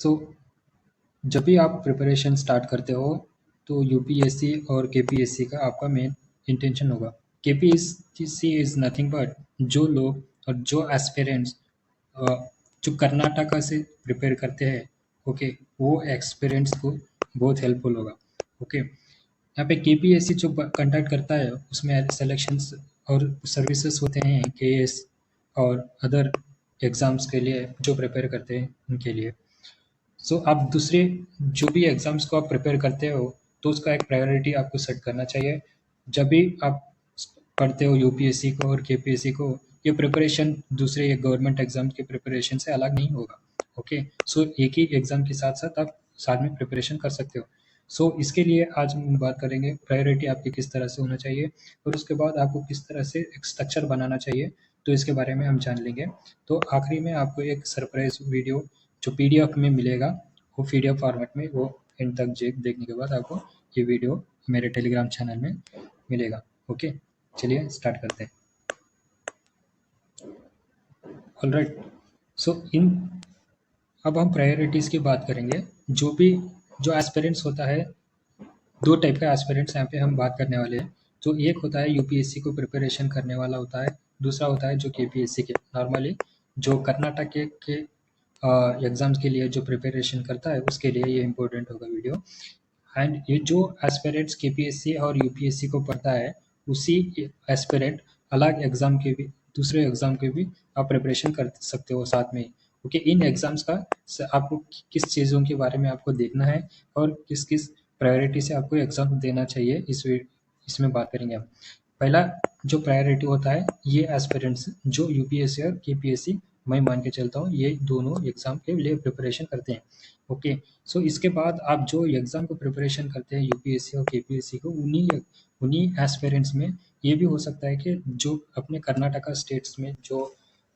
सो जब भी आप प्रिपरेशन स्टार्ट करते हो तो यूपीएससी और केपीएससी का आपका मेन इंटेंशन होगा। केपीएससी इज़ नथिंग बट जो लोग और जो एस्पिरेंट्स जो कर्नाटका से प्रिपेयर करते हैं, ओके, वो एक्सपीरियंस को बहुत हेल्पफुल होगा। ओके, यहाँ पे केपीएससी जो कंडक्ट करता है उसमें सिलेक्शंस और सर्विसेज होते हैं केएस और अदर एग्ज़ाम्स के लिए जो प्रिपेयर करते हैं उनके लिए। सो आप दूसरे जो भी एग्ज़ाम्स को आप प्रिपेयर करते हो तो उसका एक प्रायोरिटी आपको सेट करना चाहिए। जब भी आप पढ़ते हो यूपीएससी को और केपीएससी को, ये प्रिपरेशन दूसरे गवर्नमेंट एग्ज़ाम के प्रिपरेशन से अलग नहीं होगा। ओके, सो एक ही एग्ज़ाम के साथ साथ आप साथ में प्रिपरेशन कर सकते हो। सो इसके लिए आज हम बात करेंगे प्रायोरिटी आपकी किस तरह से होना चाहिए और उसके बाद आपको किस तरह से एक स्ट्रक्चर बनाना चाहिए, तो इसके बारे में हम जान लेंगे। तो आखिरी में आपको एक सरप्राइज वीडियो जो पीडीएफ में मिलेगा, वो पीडीएफ फॉर्मेट में, वो एंड तक देखने के बाद आपको ये वीडियो मेरे टेलीग्राम चैनल में मिलेगा। ओके, चलिए स्टार्ट करते हैं। ऑलराइट, सो अब हम प्रायोरिटीज़ की बात करेंगे। जो एस्पिरेंट्स होता है, दो टाइप का एस्पिरेंट्स यहाँ पे हम बात करने वाले हैं। तो एक होता है यूपीएससी को प्रिपरेशन करने वाला होता है, दूसरा होता है जो केपीएससी के नॉर्मली जो कर्नाटक के एग्ज़ाम्स के लिए जो प्रिपरेशन करता है उसके लिए ये इम्पोर्टेंट होगा वीडियो। एंड ये जो एस्पिरेंट्स केपीएससी और यूपीएससी को पढ़ता है, उसी एस्पिरेंट अलग एग्ज़ाम के भी, दूसरे एग्ज़ाम के भी आप प्रिपरेशन कर सकते हो साथ में। ओके, इन एग्ज़ाम्स का आपको किस चीज़ों के बारे में आपको देखना है और किस किस प्रायोरिटी से आपको एग्ज़ाम देना चाहिए, इसमें बात करेंगे हम। पहला जो प्रायोरिटी होता है, ये एस्पिरेंट्स जो यूपीएससी और केपीएससी, मैं मान के चलता हूँ ये दोनों एग्ज़ाम के लिए प्रिपरेशन करते हैं। ओके, सो इसके बाद आप जो एग्ज़ाम को प्रिपरेशन करते हैं यूपीएससी और केपीएससी को, उन्हीं एस्पिरेंट्स में ये भी हो सकता है कि जो अपने कर्नाटका स्टेट्स में जो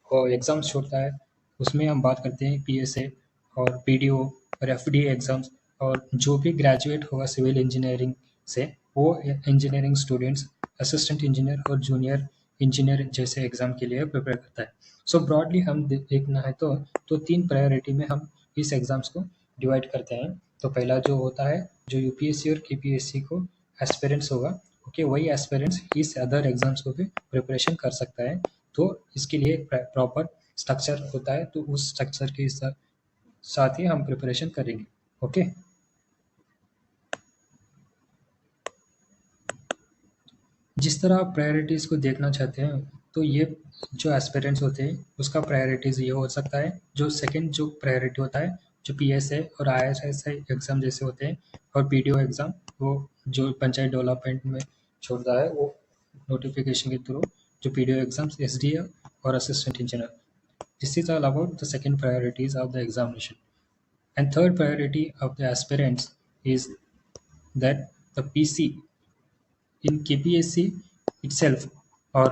एग्ज़ाम्स छोड़ता है उसमें हम बात करते हैं पीएसए और पीडीओ और एफडीए एग्ज़ाम्स, और जो भी ग्रेजुएट होगा सिविल इंजीनियरिंग से, वो इंजीनियरिंग स्टूडेंट्स असिस्टेंट इंजीनियर और जूनियर इंजीनियर जैसे एग्ज़ाम के लिए प्रिपेयर करता है। सो ब्रॉडली हम देखना है तो 3 प्रायोरिटी में हम इस एग्ज़ाम्स को डिवाइड करते हैं। तो पहला जो होता है, जो यूपीएससी और केपीएससी को एस्पिरेंट्स होगा, ओके, वही एस्पिरेंट्स इस अदर एग्ज़ाम्स को भी प्रिपरेशन कर सकता है। तो इसके लिए प्रॉपर स्ट्रक्चर होता है, तो उस स्ट्रक्चर के साथ ही हम प्रिपरेशन करेंगे। ओके, जिस तरह आप प्रायोरिटीज़ को देखना चाहते हैं, तो ये जो एस्पिरेंट्स होते हैं उसका प्रायोरिटीज़ ये हो सकता है। जो सेकंड जो प्रायोरिटी होता है, जो पीएसए और आईएएस एग्ज़ाम जैसे होते हैं, और पीडीओ एग्ज़ाम, वो जो पंचायत डेवलपमेंट में छोड़ता है, वो नोटिफिकेशन के थ्रू जो पीडीओ एग्ज़ाम्स, एसडीए और assistant engineer, this is all about the second priorities of the examination. And third priority of the aspirants is that the PC in KPSC itself, or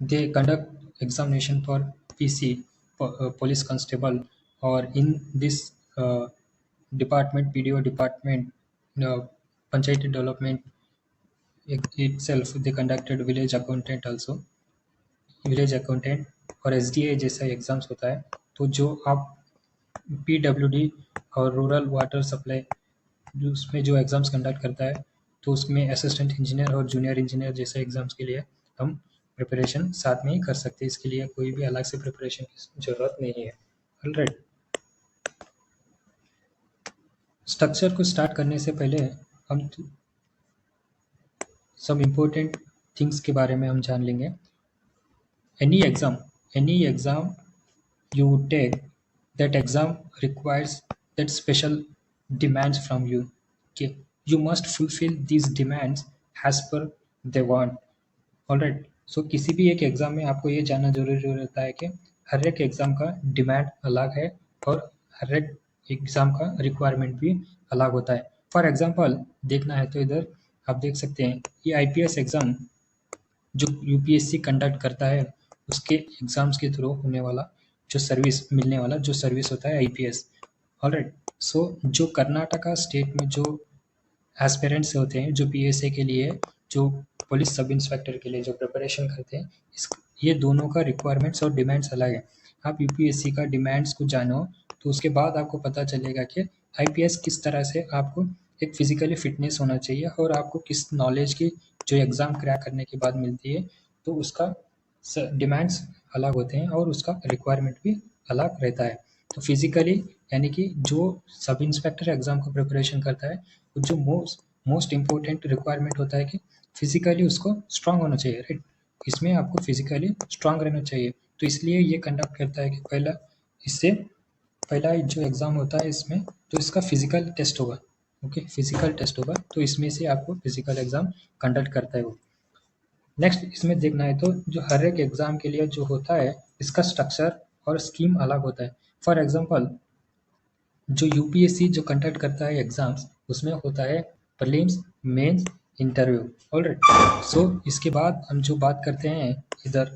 they conduct examination for PC, police constable, or in this department, PDO department, Panchayat development itself, they conducted village accountant also, village accountant और SDA जैसा exams होता है। तो जो आप PWD और rural water supply, उसमें जो एग्ज़ाम्स कंडक्ट करता है, तो उसमें असिस्टेंट इंजीनियर और जूनियर इंजीनियर जैसे एग्ज़ाम्स के लिए हम प्रिपरेशन साथ में ही कर सकते हैं। इसके लिए कोई भी अलग से प्रिपरेशन की ज़रूरत नहीं है। ऑलराइट, स्ट्रक्चर को स्टार्ट करने से पहले हम सब इम्पोर्टेंट थिंग्स के बारे में हम जान लेंगे। any exam you take, that exam requires that special demands from you. Okay, you must fulfill these demands as per they want. Alright, so किसी भी एक एग्ज़ाम में आपको ये जानना जरूरी रहता है कि हर एक एग्ज़ाम का डिमांड अलग है और हर एक एग्ज़ाम का रिक्वायरमेंट भी अलग होता है। फॉर एग्जांपल देखना है तो इधर आप देख सकते हैं, ये आईपीएस एग्ज़ाम जो यूपीएससी कंडक्ट करता है, उसके एग्ज़ाम्स के थ्रू होने वाला जो सर्विस मिलने वाला जो सर्विस होता है आईपीएस। ऑलराइट, सो जो कर्नाटका स्टेट में जो एस्पिरेंट्स होते हैं, जो पीएसए के लिए, जो पुलिस सब इंस्पेक्टर के लिए जो प्रिपरेशन करते हैं, ये दोनों का रिक्वायरमेंट्स और डिमांड्स अलग है। आप यूपीएससी का डिमांड्स को जानो तो उसके बाद आपको पता चलेगा कि आईपीएस किस तरह से आपको एक फिजिकली फिटनेस होना चाहिए और आपको किस नॉलेज की जो एग्ज़ाम क्रैक करने के बाद मिलती है, तो उसका डिमांड्स अलग होते हैं और उसका रिक्वायरमेंट भी अलग रहता है। तो फिजिकली यानी कि जो सब इंस्पेक्टर एग्ज़ाम का प्रिपरेशन करता है, जो मोस्ट मोस्ट इम्पोर्टेंट रिक्वायरमेंट होता है कि फिजिकली उसको स्ट्रांग होना चाहिए, राइट? इसमें आपको फिजिकली स्ट्रांग रहना चाहिए। तो इसलिए ये कंडक्ट करता है कि इससे पहला जो एग्ज़ाम होता है इसमें, तो इसका फिजिकल टेस्ट होगा। ओके, फिजिकल टेस्ट होगा, तो इसमें से आपको फिजिकल एग्ज़ाम कंडक्ट करता है वो। नेक्स्ट इसमें देखना है तो जो हर एक एग्ज़ाम के लिए जो होता है, इसका स्ट्रक्चर और स्कीम अलग होता है। फॉर एग्जांपल, जो यूपीएससी जो कंडक्ट करता है एग्ज़ाम्स, उसमें होता है प्रीलिम्स, मेंस, इंटरव्यू। ऑलराइट, सो इसके बाद हम जो बात करते हैं इधर।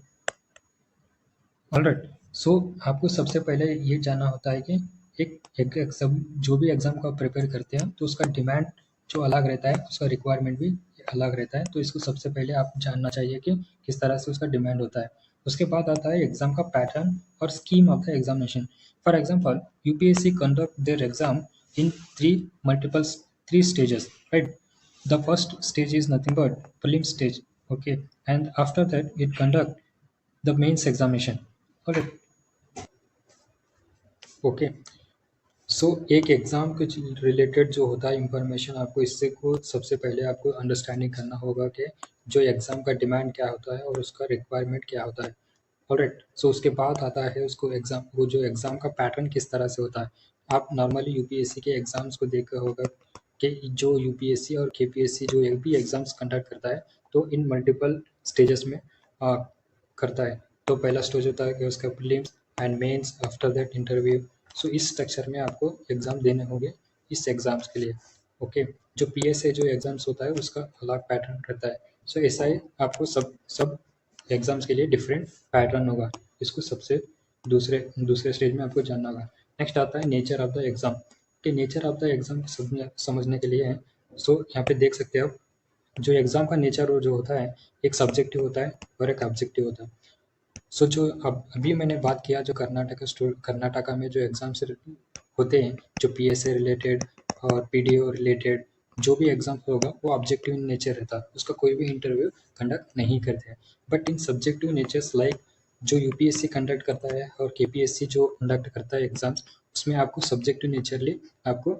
ऑलराइट, सो आपको सबसे पहले ये जानना होता है कि एक एग्जाम, जो भी एग्ज़ाम को आप प्रिपेयर करते हैं, तो उसका डिमांड जो अलग रहता है, उसका रिक्वायरमेंट भी अलग रहता है। तो इसको सबसे पहले आप जानना चाहिए कि किस तरह से उसका डिमांड होता है। उसके बाद आता है एग्ज़ाम का पैटर्न और scheme of the examination. For example, UPSC conduct their exam in three stages, right? The first stage is nothing but prelim stage, okay, and after that it conduct the mains examination. Alright, okay. So एक exam के related जो होता है information, आपको इससे को सबसे पहले आपको अंडरस्टैंडिंग करना होगा कि जो एग्ज़ाम का डिमांड क्या होता है और उसका रिक्वायरमेंट क्या होता है। ऑलराइट, सो उसके बाद आता है उसको एग्ज़ाम, वो जो एग्ज़ाम का पैटर्न किस तरह से होता है। आप नॉर्मली यूपीएससी के एग्ज़ाम्स को देखा होगा कि जो यूपीएससी और केपीएससी जो एक भी एग्ज़ाम्स कंडक्ट करता है, तो इन मल्टीपल स्टेजेस में करता है। तो पहला स्टेज होता है कि उसका prelims and mains, after that interview. So इस स्ट्रक्चर में आपको एग्ज़ाम देने होंगे इस एग्ज़ाम्स के लिए। ओके, जो पीएसए जो एग्ज़ाम्स होता है उसका अलग पैटर्न रहता है। सो ऐसा ही आपको सब एग्ज़ाम्स के लिए डिफरेंट पैटर्न होगा। इसको सबसे दूसरे दूसरे स्टेज में आपको जानना होगा। नेक्स्ट आता है नेचर ऑफ द एग्ज़ाम। कि नेचर ऑफ द एग्ज़ाम समझने के लिए है, सो यहाँ पे देख सकते हो आप, जो एग्ज़ाम का नेचर जो होता है, एक सब्जेक्टिव होता है और एक ऑब्जेक्टिव होता है। सो जो अब अभी मैंने बात किया, जो कर्नाटका में जो एग्ज़ाम्स होते हैं, जो पीएसए रिलेटेड और पीडीओ रिलेटेड जो भी एग्ज़ाम होगा, वो ऑब्जेक्टिव इन नेचर रहता है, उसका कोई भी इंटरव्यू कंडक्ट नहीं करते हैं। But in subjective natures like जो यूपीएससी कंडक्ट करता है और केपीएससी जो कंडक्ट करता है एग्ज़ाम्स, उसमें आपको सब्जेक्टिव नेचरली आपको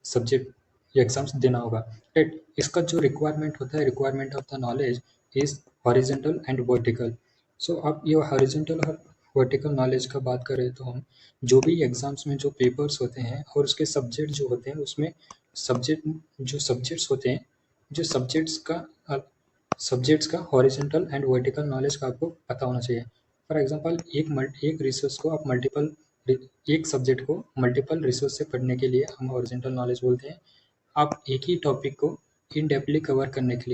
सब्जेक्ट एग्ज़ाम्स देना होगा, राइट? इसका जो रिक्वायरमेंट होता है, requirement of the knowledge is horizontal and vertical. So अब ये हॉरिजॉन्टल और वर्टिकल नॉलेज का बात करें तो हम जो भी एग्ज़ाम्स में जो पेपर्स होते हैं और उसके सब्जेक्ट जो होते हैं, उसमें सब्जेक्ट्स होते हैं, जो सब्जेक्ट्स का हॉरिजॉन्टल एंड वर्टिकल नॉलेज का आपको पता होना चाहिए। फॉर एग्जांपल, एक रिसोर्स को आप एक सब्जेक्ट को मल्टीपल रिसोर्स से पढ़ने के लिए हम हॉरिजॉन्टल नॉलेज बोलते हैं। आप एक ही टॉपिक को इन डेप्थली कवर करने के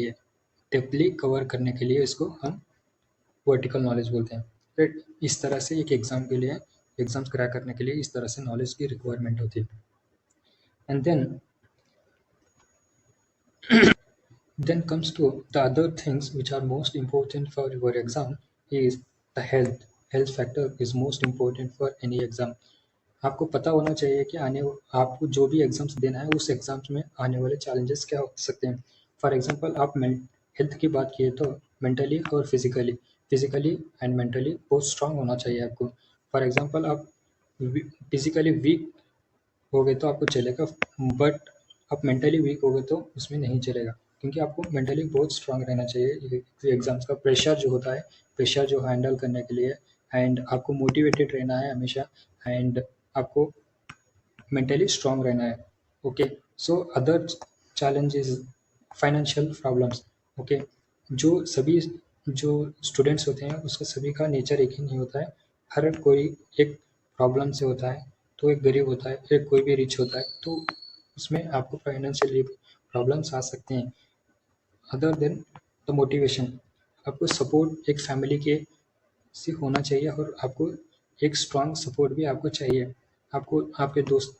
लिए इसको हम वर्टिकल नॉलेज बोलते हैं, राइट? इस तरह से एक एग्ज़ाम के लिए, एग्ज़ाम्स क्रैक करने के लिए इस तरह से नॉलेज की रिक्वायरमेंट होती है। And then comes to the other things which are most important for your exam is the health factor is most important for any exam. आपको पता होना चाहिए कि आपको जो भी एग्ज़ाम्स देना है, उस एग्ज़ाम्स में आने वाले चैलेंजेस क्या हो सकते हैं। फॉर एग्जांपल, आप हेल्थ की बात किए तो मेंटली और फिजिकली एंड मेंटली बहुत स्ट्रांग होना चाहिए आपको। फॉर एग्जांपल, आप फिजिकली वीक हो गए तो आपको चलेगा, बट आप मेंटली वीक हो गए तो उसमें नहीं चलेगा, क्योंकि आपको मेंटली बहुत स्ट्रांग रहना चाहिए एग्ज़ाम्स का प्रेशर जो होता है, प्रेशर जो हैंडल करने के लिए। एंड आपको मोटिवेटेड रहना है हमेशा, एंड आपको मेंटली स्ट्रांग रहना है। Okay, so other challenges, financial problems. Okay, जो स्टूडेंट्स होते हैं उसका सभी का नेचर एक ही नहीं होता है। हर कोई एक प्रॉब्लम से होता है, तो एक गरीब होता है, एक कोई भी रिच होता है, तो उसमें आपको फाइनेंशियली प्रॉब्लम्स आ सकते हैं। अदर देन द मोटिवेशन, आपको सपोर्ट एक फैमिली के से होना चाहिए, और आपको एक स्ट्रॉन्ग सपोर्ट भी आपको चाहिए। आपको आपके दोस्त,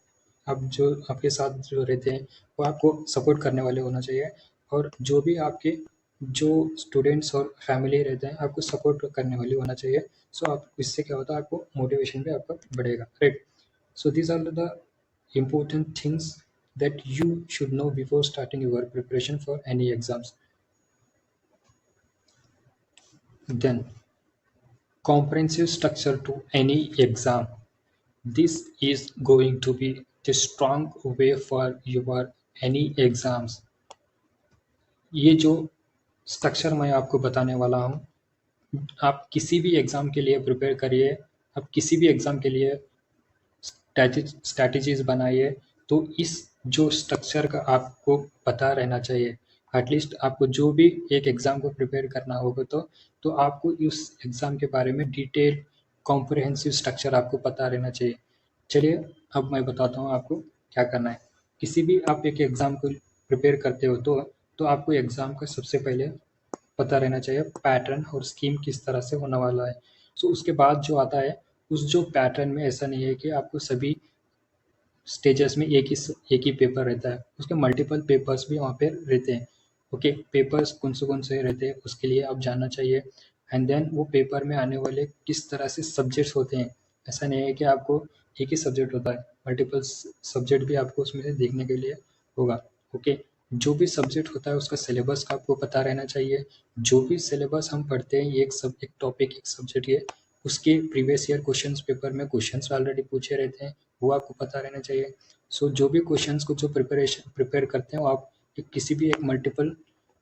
आप जो आपके साथ जो रहते हैं, वो आपको सपोर्ट करने वाले होना चाहिए, और जो भी आपके जो स्टूडेंट्स और फैमिली रहते हैं, आपको सपोर्ट करने वाले होना चाहिए। सो आप इससे क्या होता है, आपको मोटिवेशन भी आपका बढ़ेगा, right? So these are the important things that you should know before starting your preparation for any exams. Then, comprehensive structure to any exam. This is going to be the strong way for your any exams. ये जो structure मैं आपको बताने वाला हूँ, आप किसी भी एग्ज़ाम के लिए प्रिपेयर करिए, आप किसी भी एग्ज़ाम के लिए स्ट्रैटेजीज़ बनाइए, तो इस जो स्ट्रक्चर का आपको पता रहना चाहिए। एटलीस्ट आपको जो भी एक एग्ज़ाम को प्रिपेयर करना होगा तो आपको उस एग्ज़ाम के बारे में डिटेल कॉम्प्रिहेंसिव स्ट्रक्चर आपको पता रहना चाहिए। चलिए अब मैं बताता हूँ आपको क्या करना है। किसी भी आप एक एग्ज़ाम को प्रिपेयर करते हो तो आपको एग्ज़ाम का सबसे पहले पता रहना चाहिए पैटर्न और स्कीम किस तरह से होने वाला है। सो उसके बाद जो आता है, उस जो पैटर्न में ऐसा नहीं है कि आपको सभी स्टेजेस में एक ही पेपर रहता है, उसके मल्टीपल पेपर्स भी वहाँ पे रहते हैं। ओके, पेपर्स कौन से रहते हैं उसके लिए आप जानना चाहिए। एंड देन वो पेपर में आने वाले किस तरह से सब्जेक्ट्स होते हैं। ऐसा नहीं है कि आपको एक ही सब्जेक्ट होता है, मल्टीपल सब्जेक्ट भी आपको उसमें से देखने के लिए होगा। ओके, जो भी सब्जेक्ट होता है उसका सिलेबस का आपको पता रहना चाहिए। जो भी सिलेबस हम पढ़ते हैं, ये एक टॉपिक एक सब्जेक्ट है, उसके प्रीवियस ईयर क्वेश्चंस पेपर में क्वेश्चंस ऑलरेडी पूछे रहते हैं, वो आपको पता रहना चाहिए। सो जो भी क्वेश्चंस को जो प्रिपेयर करते हैं वो आप किसी भी एक मल्टीपल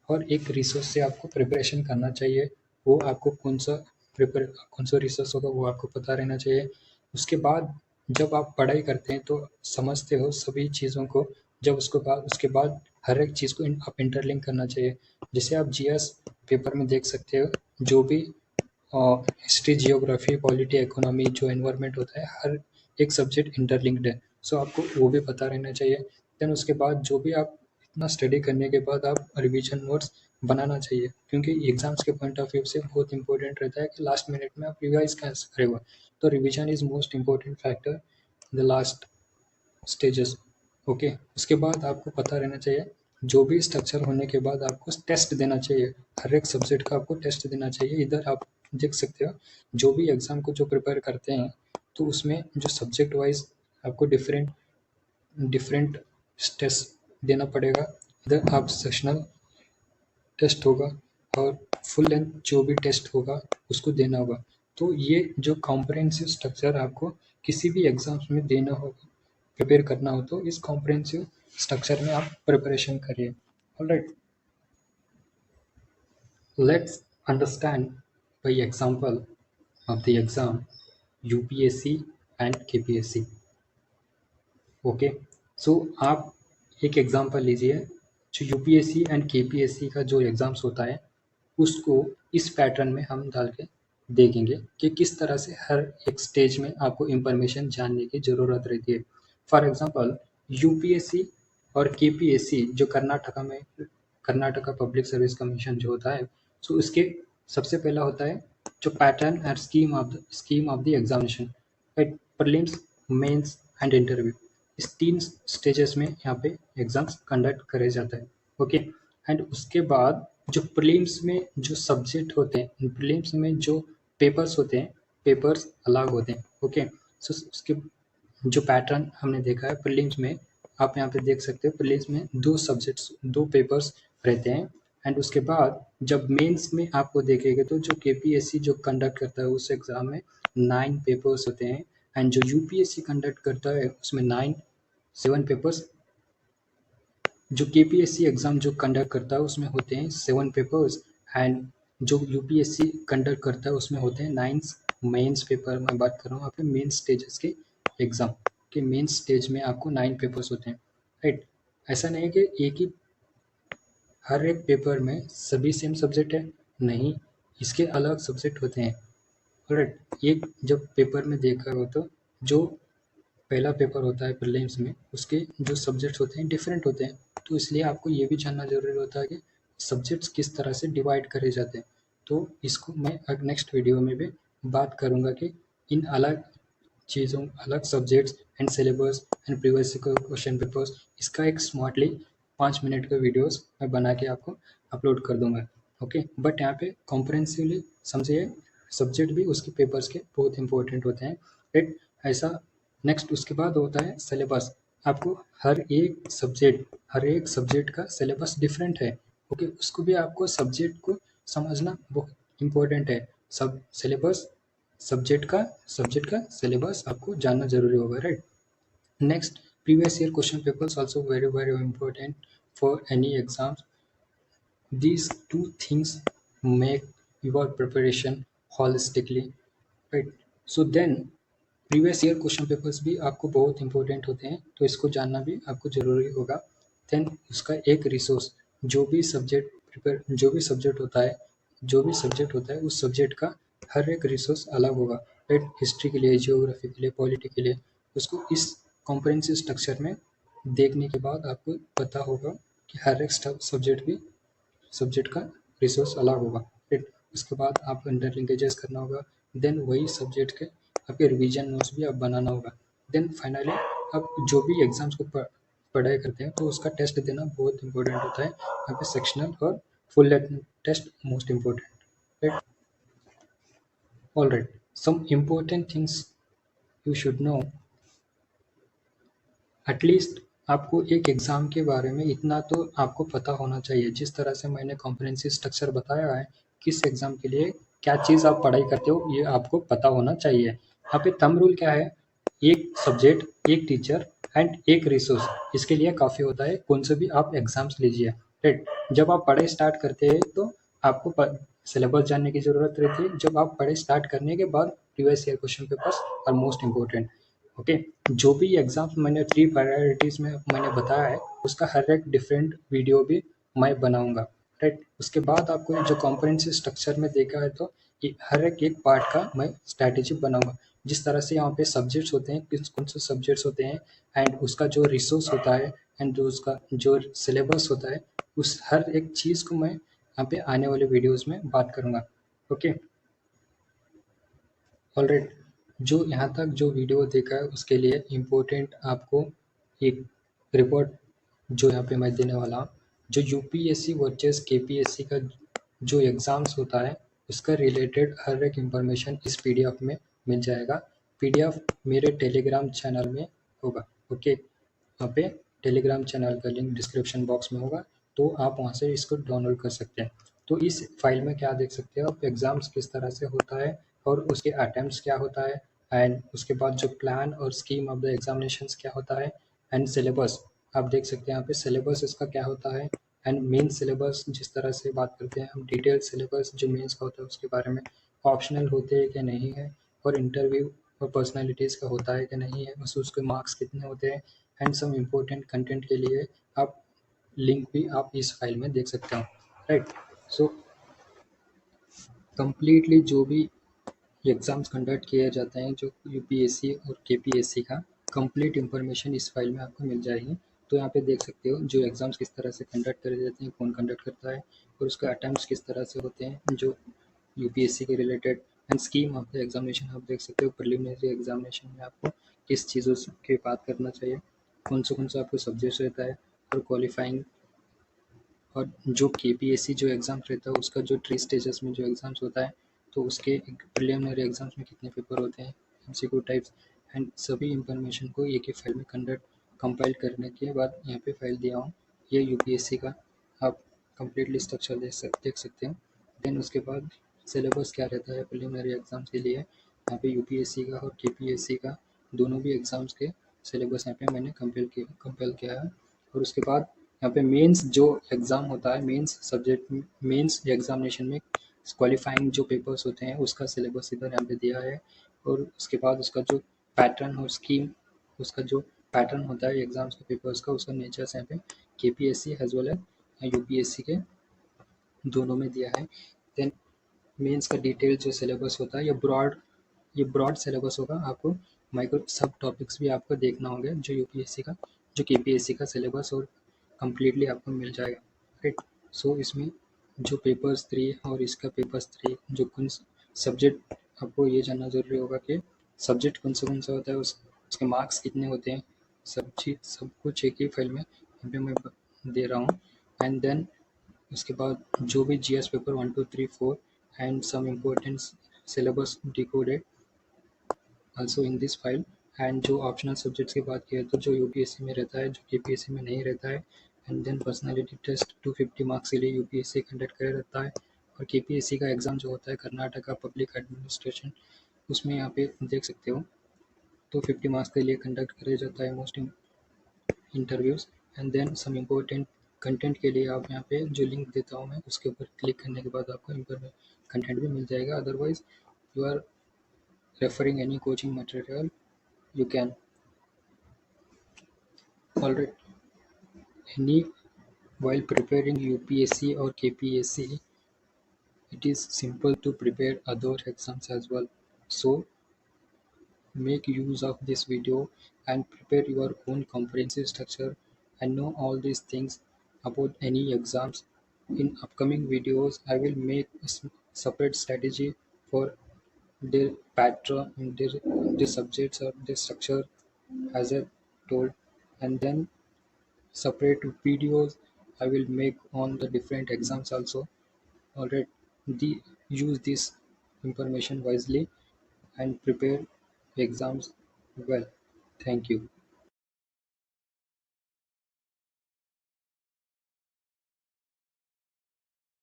और एक रिसोर्स से आपको प्रिपरेशन करना चाहिए। वो आपको कौन सा रिसोर्स होगा वो आपको पता रहना चाहिए। उसके बाद जब आप पढ़ाई करते हैं तो समझते हो सभी चीज़ों को, जब उसके बाद हर एक चीज़ को आप इंटरलिंक करना चाहिए। जैसे आप जीएस पेपर में देख सकते हो, जो भी हिस्ट्री, जियोग्राफी, पॉलिटी, इकोनॉमी, जो एनवायरनमेंट होता है, हर एक सब्जेक्ट इंटरलिंक्ड है। सो आपको वो भी पता रहना चाहिए। देन उसके बाद जो भी आप इतना स्टडी करने के बाद आप रिवीजन नोट्स बनाना चाहिए, क्योंकि एग्जाम्स के पॉइंट ऑफ व्यू से बहुत इंपॉर्टेंट रहता है कि लास्ट मिनट में आप रिवाइज कैसे करेगा। तो revision is most important factor in the last stages. Okay, उसके बाद आपको पता रहना चाहिए, जो भी स्ट्रक्चर होने के बाद आपको टेस्ट देना चाहिए। हर एक सब्जेक्ट का आपको टेस्ट देना चाहिए। इधर आप देख सकते हो, जो भी एग्ज़ाम को जो प्रिपेयर करते हैं तो उसमें जो सब्जेक्ट वाइज आपको डिफरेंट डिफरेंट टेस्ट देना पड़ेगा। इधर आप सेक्शनल टेस्ट होगा और फुल लेंथ जो भी टेस्ट होगा उसको देना होगा। तो ये जो कॉम्प्रिहेंसिव स्ट्रक्चर आपको किसी भी एग्ज़ाम्स में देना होगा, प्रिपेयर करना हो, तो इस कॉम्प्रिहेंसिव स्ट्रक्चर में आप प्रिपरेशन करिए। Alright, let's understand by example of the exam UPSC and KPSC। Okay, so आप एक एग्जांपल लीजिए, जो यूपीएससी एंड केपीएससी का जो एग्ज़ाम्स होता है उसको इस पैटर्न में हम डाल के देखेंगे कि किस तरह से हर एक स्टेज में आपको इंफॉर्मेशन जानने की ज़रूरत रहती है। फॉर एग्जांपल, यूपीएससी और केपीएससी जो कर्नाटका पब्लिक सर्विस कमीशन जो होता है, सो उसके सबसे पहला होता है जो pattern and scheme of the examination, right. Prelims, mains and interview, इस 3 स्टेजेस में यहाँ पे एग्जाम्स कंडक्ट करे जाता है। ओके, एंड उसके बाद जो प्रीलिम्स में जो सब्जेक्ट होते हैं, प्रीलिम्स में जो पेपर्स होते हैं, पेपर्स अलग होते हैं। ओके, सो उसके जो पैटर्न हमने देखा है प्रीलिम्स में, आप यहाँ पे देख सकते हो प्रीलिम्स में 2 सब्जेक्ट्स, 2 पेपर्स रहते हैं। एंड उसके बाद जब मेंस में आपको देखेंगे तो जो केपीएससी जो कंडक्ट करता है उस एग्ज़ाम में 9 पेपर्स होते हैं, एंड जो यूपीएससी कंडक्ट करता है उसमें 7 पेपर्स। जो केपीएससी एग्ज़ाम जो कंडक्ट करता है उसमें होते हैं 7 पेपर्स, एंड जो यूपीएससी कंडक्ट करता है उसमें होते हैं 9 मेंस पेपर। मैं बात कर रहा हूँ यहाँ पे मेन स्टेजेस के एग्ज़ाम के। मेन स्टेज में आपको 9 पेपर्स होते हैं, राइट। ऐसा नहीं है कि एक ही हर एक पेपर में सभी सेम सब्जेक्ट है, नहीं, इसके अलग सब्जेक्ट होते हैं। राइट, एक जब पेपर में देखा हो तो जो पहला पेपर होता है प्रीलिम्स में, उसके जो सब्जेक्ट्स होते हैं डिफरेंट होते हैं। तो इसलिए आपको ये भी जानना ज़रूरी होता है कि सब्जेक्ट्स किस तरह से डिवाइड करे जाते हैं। तो इसको मैं नेक्स्ट वीडियो में भी बात करूँगा कि इन अलग चीज़ों, अलग subjects and syllabus and previous question papers, इसका एक स्मार्टली 5 मिनट का वीडियोस मैं बना के आपको अपलोड कर दूंगा। ओके, बट यहाँ पे कॉम्प्रहेंसिवली समझिए, सब्जेक्ट भी उसके पेपर्स के बहुत इंपॉर्टेंट होते हैं। राइट, ऐसा नेक्स्ट उसके बाद होता है सिलेबस। आपको हर एक सब्जेक्ट का सिलेबस डिफरेंट है। ओके, उसको भी आपको सब्जेक्ट को समझना बहुत इम्पोर्टेंट है। सब सिलेबस सब्जेक्ट का सिलेबस आपको जानना जरूरी होगा, right. Next, previous year question papers also very important for any exams. These two things make your preparation holistically, right? So then previous year question papers भी आपको बहुत इंपॉर्टेंट होते हैं, तो इसको जानना भी आपको ज़रूरी होगा। देन उसका एक रिसोर्स, जो भी सब्जेक्ट होता है उस सब्जेक्ट का हर एक रिसोर्स अलग होगा, राइट। हिस्ट्री के लिए, जियोग्राफी के लिए, पॉलिटी के लिए, उसको इस कॉम्प्रिहेंसिव स्ट्रक्चर में देखने के बाद आपको पता होगा कि हर एक सब्जेक्ट का रिसोर्स अलग होगा, राइट। उसके बाद आप इंटर लिंकेजेस करना होगा। देन वही सब्जेक्ट के आपके रिवीजन नोट्स भी आप बनाना होगा। देन फाइनली आप जो भी एग्जाम्स को पढ़ाई करते हैं तो उसका टेस्ट देना बहुत इंपॉर्टेंट होता है। यहाँ पे सेक्शनल और full test most important, right. All right, some important things you should know. At least आपको एक एग्ज़ाम के बारे में इतना तो आपको पता होना चाहिए। जिस तरह से मैंने कॉम्प्रिहेंसिव स्ट्रक्चर बताया है, किस एग्ज़ाम के लिए क्या चीज़ आप पढ़ाई करते हो, ये आपको पता होना चाहिए। यहाँ पे थंब रूल क्या है? एक सब्जेक्ट, एक टीचर एंड एक रिसोर्स, इसके लिए काफ़ी होता है। कौन से भी आप एग्ज़ाम्स लीजिए, राइट। जब आप पढ़ाई स्टार्ट करते हैं तो आपको सिलेबस जानने की ज़रूरत रहती है। जब आप पढ़ाई स्टार्ट करने के बाद previous year question papers are most important. Okay, जो भी एग्जाम्स मैंने 3 प्रायोरिटीज़ में मैंने बताया है, उसका हर एक डिफरेंट वीडियो भी मैं बनाऊंगा, राइट। उसके बाद आपको जो कॉम्प्रिहेंसिव स्ट्रक्चर में देखा है, तो हर एक पार्ट का मैं स्ट्रैटेजी बनाऊंगा। जिस तरह से यहाँ पे सब्जेक्ट्स होते हैं, किस कौन से सब्जेक्ट्स होते हैं, एंड उसका जो रिसोर्स होता है, एंड जो उसका जो सिलेबस होता है, उस हर एक चीज़ को मैं यहाँ पे आने वाले वीडियोज़ में बात करूँगा। Okay, alright. जो यहाँ तक जो वीडियो देखा है उसके लिए इम्पोर्टेंट आपको एक रिपोर्ट जो यहाँ पे मैं देने वाला हूँ, जो यूपीएससी वर्सेस केपीएससी का जो एग्ज़ाम्स होता है उसका रिलेटेड हर एक इन्फॉर्मेशन इस पीडीएफ में मिल जाएगा। पीडीएफ मेरे टेलीग्राम चैनल में होगा। ओके, वहाँ पे टेलीग्राम चैनल का लिंक डिस्क्रिप्शन बॉक्स में होगा, तो आप वहाँ से इसको डाउनलोड कर सकते हैं। तो इस फाइल में क्या देख सकते हो आप, एग्ज़ाम्स किस तरह से होता है और उसके अटेम्प्ट्स क्या होता है, एंड उसके बाद जो प्लान और स्कीम ऑफ द एग्जामिनेशंस क्या होता है, एंड सिलेबस आप देख सकते हैं यहाँ पे सिलेबस इसका क्या होता है, एंड मेन सिलेबस जिस तरह से बात करते हैं हम, डिटेल सिलेबस जो मेंस का होता है उसके बारे में, ऑप्शनल होते हैं कि नहीं है, और इंटरव्यू और पर्सनैलिटीज़ का होता है कि नहीं है, बस उसके मार्क्स कितने होते हैं, एंड सम इम्पोर्टेंट कंटेंट के लिए आप लिंक भी आप इस फाइल में देख सकते हो, राइट। सो कंप्लीटली जो भी एग्ज़ाम्स कंडक्ट किए जाते हैं, जो यूपीएससी और केपीएससी का कंप्लीट इन्फॉर्मेशन इस फाइल में आपको मिल जाएगी। तो यहाँ पे देख सकते हो जो एग्ज़ाम्स किस तरह से कंडक्ट करे जाते हैं, कौन कंडक्ट करता है, और उसका अटैम्प्ट्स किस तरह से होते हैं जो यूपीएससी के related, and scheme of the examination आप देख सकते हो। प्रिलिमिनरी एग्जामिनेशन में आपको किस चीज़ों की बात करना चाहिए, कौन सा आपको सब्जेक्ट रहता है, और क्वालिफाइंग, और जो केपीएससी जो एग्ज़ाम्स रहता है उसका जो 3 स्टेजेस में जो एग्ज़ाम्स होता है, तो उसके प्रिलिमिनरी एग्ज़ाम्स में कितने पेपर होते हैं, एमसीक्यू टाइप्स, एंड सभी इंफॉर्मेशन को एक ही फाइल में कंपाइल करने के बाद यहाँ पे फाइल दिया हूँ। ये यूपीएससी का आप कंप्लीटली स्ट्रक्चर देख सकते हैं। देन उसके बाद सिलेबस क्या रहता है प्रिलिमिनरी एग्ज़ाम्स के लिए, यहाँ पे यूपीएससी का और केपीएससी का दोनों भी एग्ज़ाम्स के सिलेबस यहाँ पे मैंने कंपेल किया है। और उसके बाद यहाँ पे मेंस जो एग्ज़ाम होता है, मेंस एग्जामिनेशन में क्वालिफाइंग जो पेपर्स होते हैं उसका सिलेबस इधर यहाँ पे दिया है। और उसके बाद उसका जो पैटर्न और स्कीम, उसका जो पैटर्न होता है एग्ज़ाम्स के पेपर्स का, उसका नेचर्स यहाँ पे KPSC as well as UPSC के दोनों में दिया है। देन मेंस का डिटेल जो सिलेबस होता है, ये ब्रॉड सिलेबस होगा। आपको माइक्रो सब टॉपिक्स भी आपको देखना होंगे जो यूपीएससी का, जो केपीएससी का सिलेबस और कंप्लीटली आपको मिल जाएगा, राइट। सो इसमें जो पेपर्स 3 और इसका पेपर्स 3 जो कौन सब्जेक्ट, आपको ये जानना ज़रूरी होगा कि सब्जेक्ट कौन सा होता है, उसके मार्क्स कितने होते हैं, सब चीज़ सब कुछ एक ही फाइल में यहाँ पे मैं दे रहा हूँ। एंड देन उसके बाद जो भी GS paper 1 2 3 4 and some important syllabus decoded also in this file, and जो ऑप्शनल सब्जेक्ट्स की बात किया तो जो यूपीएससी में रहता है, जो केपीएससी में नहीं रहता है। And then personality test 250 marks के लिए यूपीएससी कंडक्ट कर रहता है। और केपीएससी का एग्ज़ाम जो होता है कर्नाटका पब्लिक एडमिनिस्ट्रेशन, उसमें यहाँ पे देख सकते हो तो 50 मार्क्स के लिए कंडक्ट किया जाता है most interviews. And then some important content के लिए आप यहाँ पे जो लिंक देता हूँ मैं, उसके ऊपर क्लिक करने के बाद आपको कंटेंट भी मिल जाएगा। Otherwise you are referring any coaching material you can. Alright, any while preparing UPSC or KPSC, it is simple to prepare other exams as well. So make use of this video and prepare your own comprehensive structure and know all these things about any exams. In upcoming videos, I will make a separate strategy for their pattern, their subjects or their structure as I told, and then separate videos I will make on the different exams also. Alright, use this information wisely and prepare exams well. Thank you.